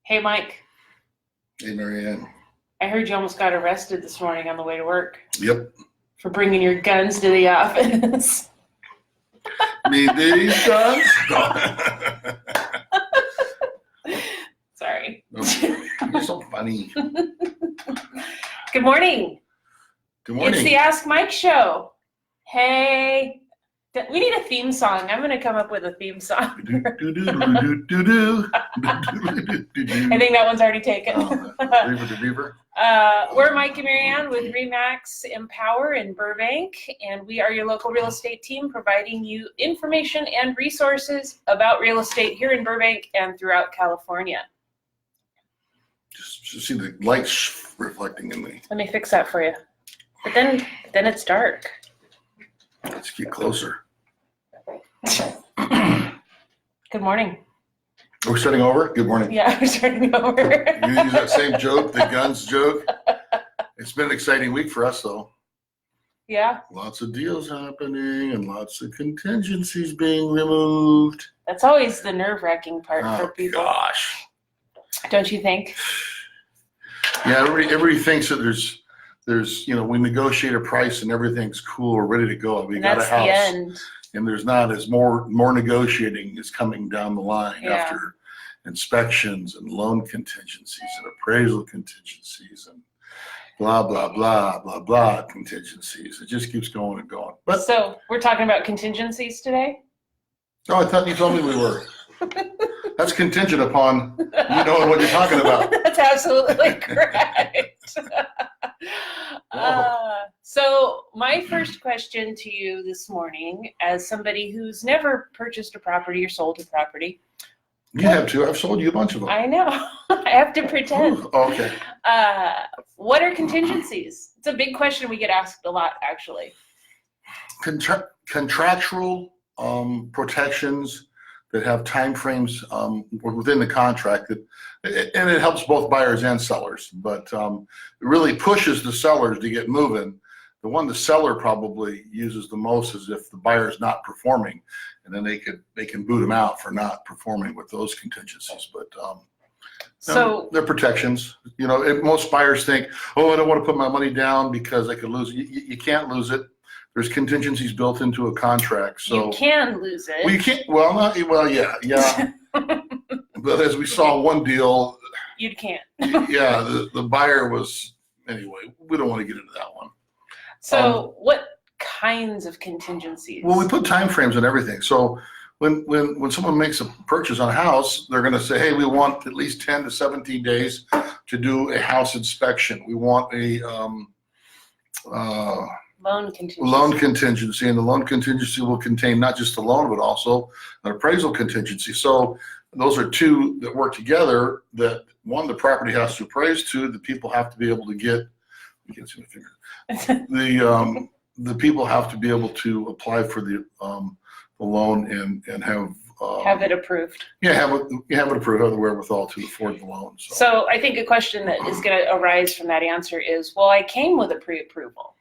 Hey, Mike, Hey, Marianne. I heard you almost got arrested this morning on the way to work Yep. for bringing your guns to the office. Need these guns? Sorry. You're so funny. Good morning. Good morning. It's the Ask Mike show. Hey, we need a theme song. I'm going to come up with a theme song. I think that one's already taken. Beaver. We're Mike and Marianne with RE/MAX Empower in Burbank, and we are your local real estate team providing you information and resources about real estate here in Burbank and throughout California. Just see the lights reflecting in me. Let me fix that for you. But then it's dark. Let's get closer. Good morning. Are we starting over? Good morning. Yeah, we're starting over. You use that same joke, the guns joke. It's been an exciting week for us, though. Yeah. Lots of deals happening and lots of contingencies being removed. That's always the nerve-wracking part for people. Oh, gosh. Don't you think? Yeah, everybody thinks that there's we negotiate a price and everything's cool, we're ready to go. We got a house. That's the end. And there's not as more negotiating is coming down the line after inspections and loan contingencies and appraisal contingencies and blah, blah, blah, blah, blah contingencies. It just keeps going and going. But So we're talking about contingencies today? no, I thought you told me we were. That's contingent upon you knowing what you're talking about. That's absolutely correct. So my first question to you this morning, as somebody who's never purchased a property or sold a property. You have too. I've sold you a bunch of them. I know. I have to pretend. Ooh, okay. What are contingencies? It's a big question we get asked a lot, actually. Contractual protections that have timeframes within the contract, and it helps both buyers and sellers, but it really pushes the sellers to get moving. The one the seller probably uses the most is if the buyer is not performing, and then they can boot them out for not performing with those contingencies. But So they're protections. Most buyers think, oh, I don't want to put my money down because I could lose it. You can't lose it. There's contingencies built into a contract, so you can lose it. well, you can't. Well, yeah. But as we saw one deal, You can't. yeah, the buyer was anyway. We don't want to get into that one. So what kinds of contingencies? Well, we put time frames on everything. So when someone makes a purchase on a house, they're going to say, hey, we want at least 10 to 17 days to do a house inspection. We want a Loan contingency. And the loan contingency will contain not just the loan, but also an appraisal contingency. So those are two that work together. That one, the property has to appraise. Two, the people have to be able to get. You can't see my finger. The people have to be able to apply for the loan and have it approved. Yeah, have it approved, have the wherewithal to afford the loan. So I think a question that is going to arise from that answer is, well, I came with a pre-approval.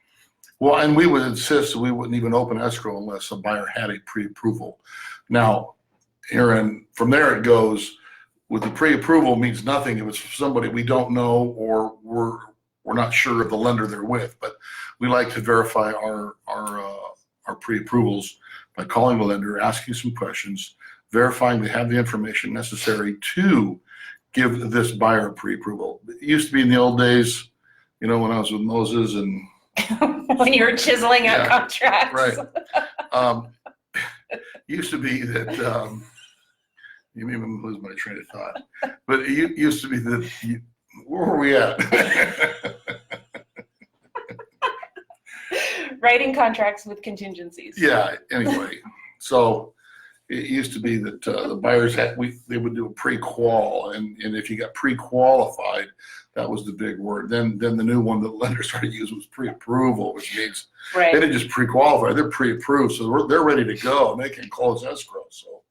Well, and we would insist we wouldn't even open escrow unless a buyer had a pre-approval. Now, Aaron, from there it goes. With the pre-approval means nothing if it's somebody we don't know or we're not sure of the lender they're with. But we like to verify our pre-approvals by calling the lender, asking some questions, verifying they have the information necessary to give this buyer a pre-approval. It used to be in the old days, when I was with Moses and when you were chiseling out contracts. Right. Used to be that you made me lose my train of thought. But it used to be that where were we at? Writing contracts with contingencies. Yeah. Anyway, so it used to be that the buyers they would do a pre-qual, and if you got pre-qualified, that was the big word. Then the new one that lenders started to use was pre-approval, which means they didn't just pre-qualify; they're pre-approved, so they're ready to go and they can close escrow. So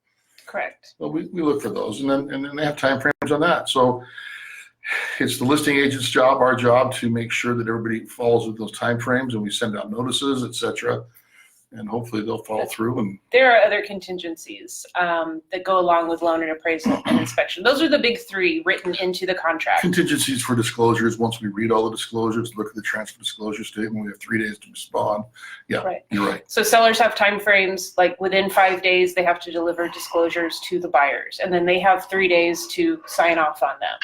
correct. Well, we look for those, and then they have time frames on that. So it's the listing agent's job, our job, to make sure that everybody follows with those time frames, and we send out notices, etc. and hopefully they'll follow through. And there are other contingencies that go along with loan and appraisal and inspection. Those are the big three written into the contract. Contingencies for disclosures. Once we read all the disclosures, look at the transfer disclosure statement. We have 3 days to respond. Yeah, right. You're right. So sellers have time frames, like within 5 days, they have to deliver disclosures to the buyers, and then they have 3 days to sign off on them.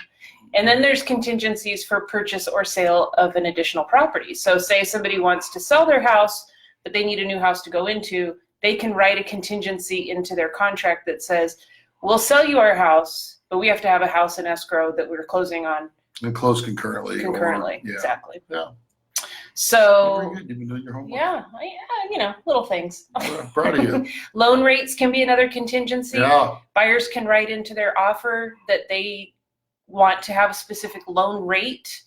And then there's contingencies for purchase or sale of an additional property. So say somebody wants to sell their house, but they need a new house to go into, they can write a contingency into their contract that says, we'll sell you our house, but we have to have a house in escrow that we're closing on. And close concurrently. Concurrently, yeah. exactly. Yeah. So, Very good. You've been doing your homework. yeah, little things. I'm proud of you. Loan rates can be another contingency. Yeah. Buyers can write into their offer that they want to have a specific loan rate,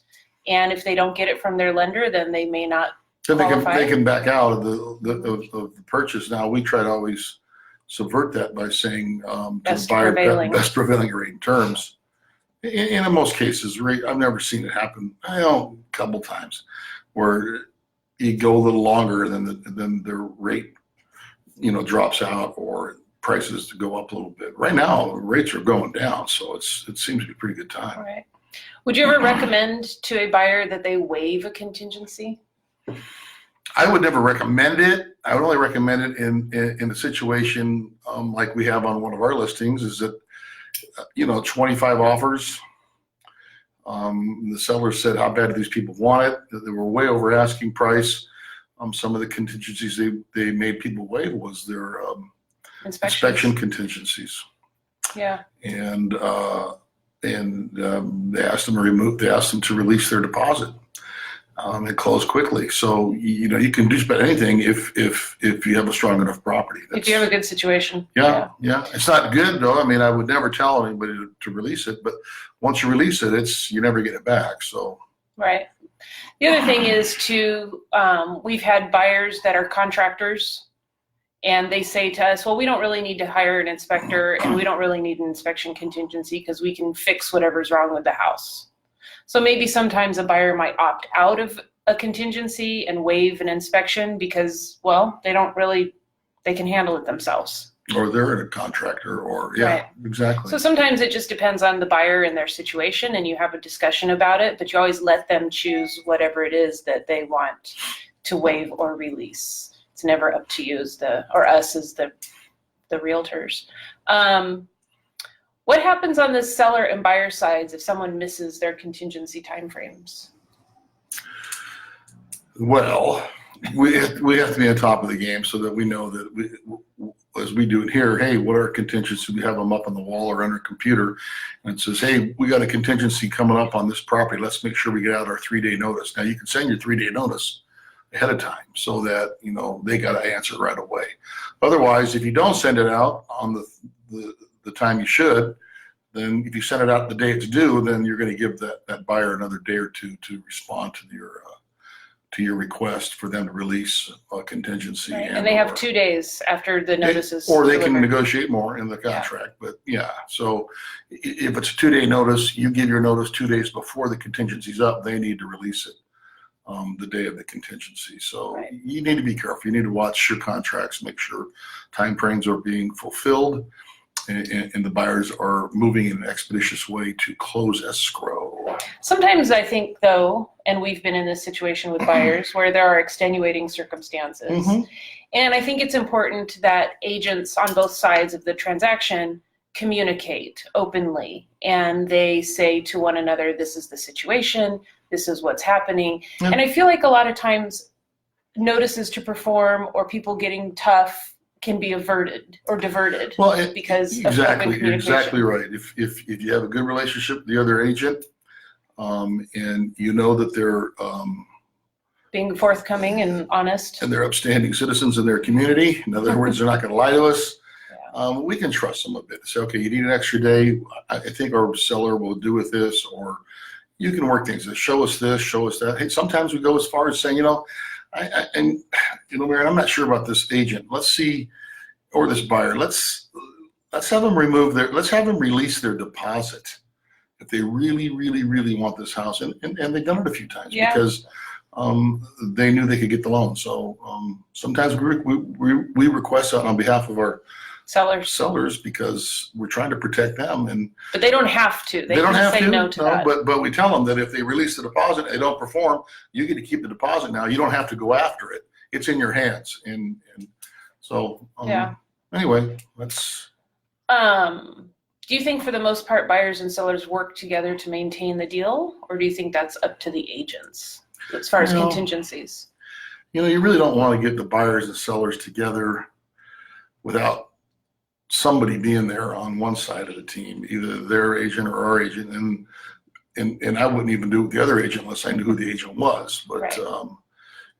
and if they don't get it from their lender, then they may not Then qualify. they can back out of the purchase. Now we try to always subvert that by saying to Best the buyer prevailing. best prevailing rate in terms. In most cases, I've never seen it happen. A couple times where you go a little longer than the rate, drops out or prices to go up a little bit. Right now, rates are going down, so it seems to be a pretty good time. All right. Would you ever recommend to a buyer that they waive a contingency? I would never recommend it. I would only recommend it in a situation like we have on one of our listings, is that 25 offers. The seller said how bad do these people want it. They were way over asking price. Some of the contingencies they made people waive was their inspection contingencies. Yeah. And they asked them to release their deposit and close quickly. So you can do about anything if you have a strong enough property. If you have a good situation. Yeah. It's not good though. I mean, I would never tell anybody to release it, but once you release it, you never get it back. So. Right. The other thing is we've had buyers that are contractors, and they say to us, well, we don't really need to hire an inspector, and we don't really need an inspection contingency because we can fix whatever's wrong with the house. So maybe sometimes a buyer might opt out of a contingency and waive an inspection because, well, they can handle it themselves. Or they're a contractor, or Right. Exactly. So sometimes it just depends on the buyer and their situation, and you have a discussion about it, but you always let them choose whatever it is that they want to waive or release. It's never up to you or us as the realtors. What happens on the seller and buyer sides if someone misses their contingency timeframes? Well, we have to be on top of the game so that we know that as we do it here, hey, what are contingencies? We have them up on the wall or on our computer, and it says, hey, we got a contingency coming up on this property. Let's make sure we get out our 3-day notice. Now you can send your 3-day notice ahead of time so that they got to answer right away. Otherwise, if you don't send it out on the time you should, then if you send it out the day it's due, then you're going to give that buyer another day or two to respond to your request for them to release a contingency. Right. And they have 2 days after the notices. Or they can delivered. negotiate more in the contract. But so if it's a 2-day notice, you give your notice 2 days before the contingency's up, they need to release it the day of the contingency. So Right. you need to be careful. You need to watch your contracts, make sure time frames are being fulfilled and the buyers are moving in an expeditious way to close escrow. Sometimes I think, though, and we've been in this situation with buyers where there are extenuating circumstances. Mm-hmm. And I think it's important that agents on both sides of the transaction communicate openly, and they say to one another, this is the situation, this is what's happening. Yeah. And I feel like a lot of times notices to perform or people getting tough can be averted or diverted because of open communication. Exactly right. If you have a good relationship with the other agent, and you know that they're being forthcoming and honest, and they're upstanding citizens in their community, in other words, they're not going to lie to us. Yeah. We can trust them a bit. Say, okay, you need an extra day. I think our seller will do with this, or you can work things. Show us this, show us that. Hey, sometimes we go as far as saying, Mary, I'm not sure about this agent. Let's see, or this buyer. Let's have them release their deposit if they really, really, really want this house. And they've done it a few times. Yeah. Because they knew they could get the loan. So sometimes we request that on behalf of our sellers because we're trying to protect them. But they don't have to. They don't can have say to. no to that. But we tell them that if they release the deposit, they don't perform, you get to keep the deposit now. You don't have to go after it. It's in your hands. And so anyway, that's. Do you think for the most part buyers and sellers work together to maintain the deal, or do you think that's up to the agents as far as contingencies? You really don't want to get the buyers and sellers together without somebody being there on one side of the team, either their agent or our agent. And I wouldn't even do it with the other agent unless I knew who the agent was. But right.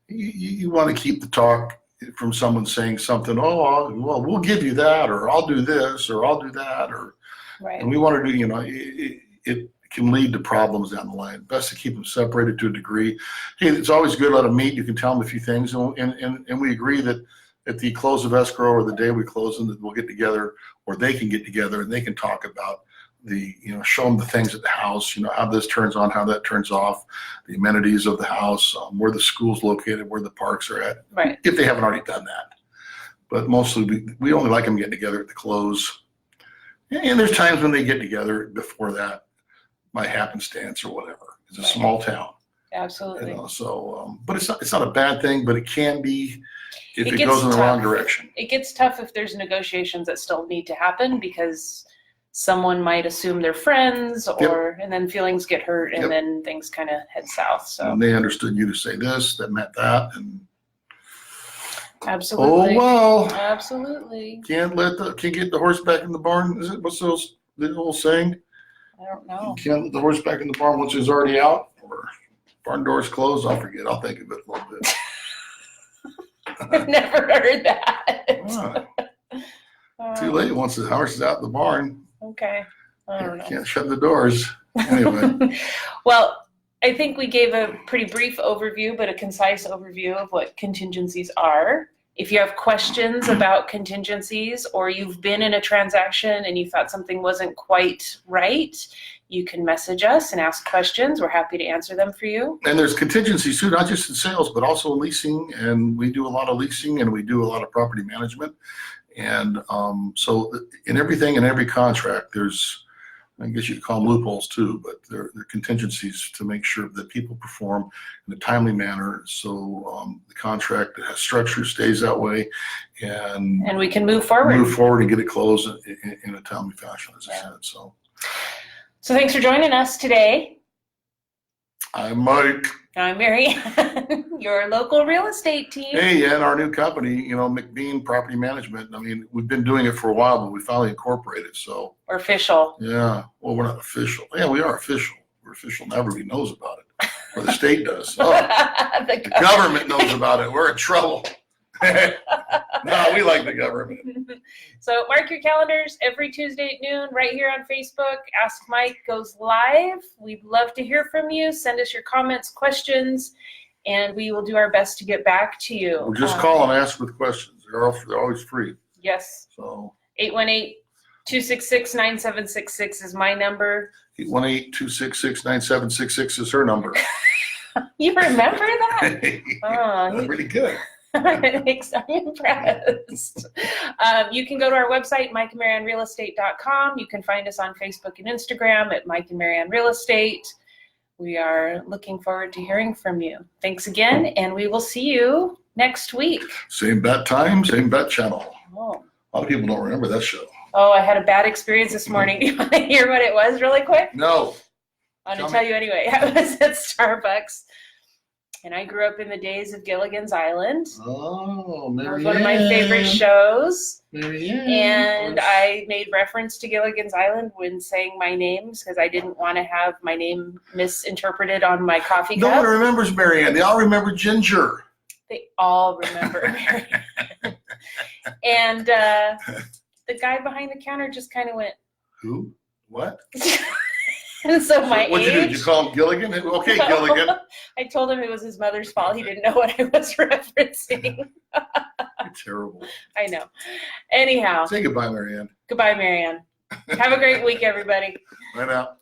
You want to keep the talk from someone saying something, well, we'll give you that, or I'll do this, or I'll do that, or right. And we want to do, it can lead to problems down the line. Best to keep them separated to a degree. Hey, it's always good to let them meet. You can tell them a few things, and we agree that at the close of escrow or the day we close them, that we'll get together, or they can get together and they can talk about show them the things at the house, how this turns on, how that turns off, the amenities of the house, where the school's located, where the parks are at, right. If they haven't already done that. But mostly we only like them getting together at the close. And there's times when they get together before that by happenstance or whatever. It's a small town. Absolutely. But it's not a bad thing, but it can be if it goes in the wrong direction. It gets tough if there's negotiations that still need to happen because someone might assume they're friends and then feelings get hurt and then things kind of head south. So and they understood you to say this, that meant that, and absolutely. Oh well. Absolutely. Can't get the horse back in the barn. What's the old saying? I don't know. You can't let the horse back in the barn once it's already out, or barn doors closed. I'll forget. I'll think of it a little bit. I've never heard that. Too late once the horse is out the barn. Okay. I don't know. Can't shut the doors. Anyway. Well, I think we gave a pretty brief overview, but a concise overview of what contingencies are. If you have questions about contingencies, or you've been in a transaction and you thought something wasn't quite right, you can message us and ask questions. We're happy to answer them for you. And there's contingencies too, not just in sales, but also in leasing. And we do a lot of leasing and we do a lot of property management. And so in everything, in every contract, there's, I guess you could call them loopholes too, but they're contingencies to make sure that people perform in a timely manner. So the contract that has structure stays that way, and we can move forward and get it closed in a timely fashion, as I said. So thanks for joining us today. I'm Mike. I'm Mary Ann, your local real estate team. Hey, and our new company, McBean Property Management. I mean, we've been doing it for a while, but we finally incorporated. So we're official. Yeah. Well, we're not official. Yeah, we are official. We're official. Now everybody knows about it. Or the state does. Oh, the government knows about it. We're in trouble. No, we like the government. So mark your calendars every Tuesday at noon right here on Facebook. Ask Mike goes live. We'd love to hear from you. Send us your comments, questions, and we will do our best to get back to you. Or just call and ask with questions. They're always free. Yes. So 818-266-9766 is my number. 818-266-9766 is her number. You remember that? That's pretty good. I'm impressed. You can go to our website, mikeandmaryannrealestate.com. You can find us on Facebook and Instagram at Mike and Mary Ann Real Estate. We are looking forward to hearing from you. Thanks again, and we will see you next week. Same bat time, same bat channel. Oh. A lot of people don't remember that show. Oh, I had a bad experience this morning. Do you want to hear what it was really quick? No. I'm going to tell you anyway. I was at Starbucks. And I grew up in the days of Gilligan's Island. Oh, Mary It was one of my favorite shows. Mary Ann. And I made reference to Gilligan's Island when saying my names because I didn't want to have my name misinterpreted on my coffee cup. No one remembers Mary Ann. They all remember Ginger. They all remember Mary Ann. And the guy behind the counter just kind of went, Who? What? And so my What'd you do? Did you call him Gilligan? Okay, no. Gilligan. I told him it was his mother's fault. He didn't know what I was referencing. You're terrible. I know. Anyhow. Say goodbye, Mary Ann. Goodbye, Mary Ann. Have a great week, everybody. Bye now.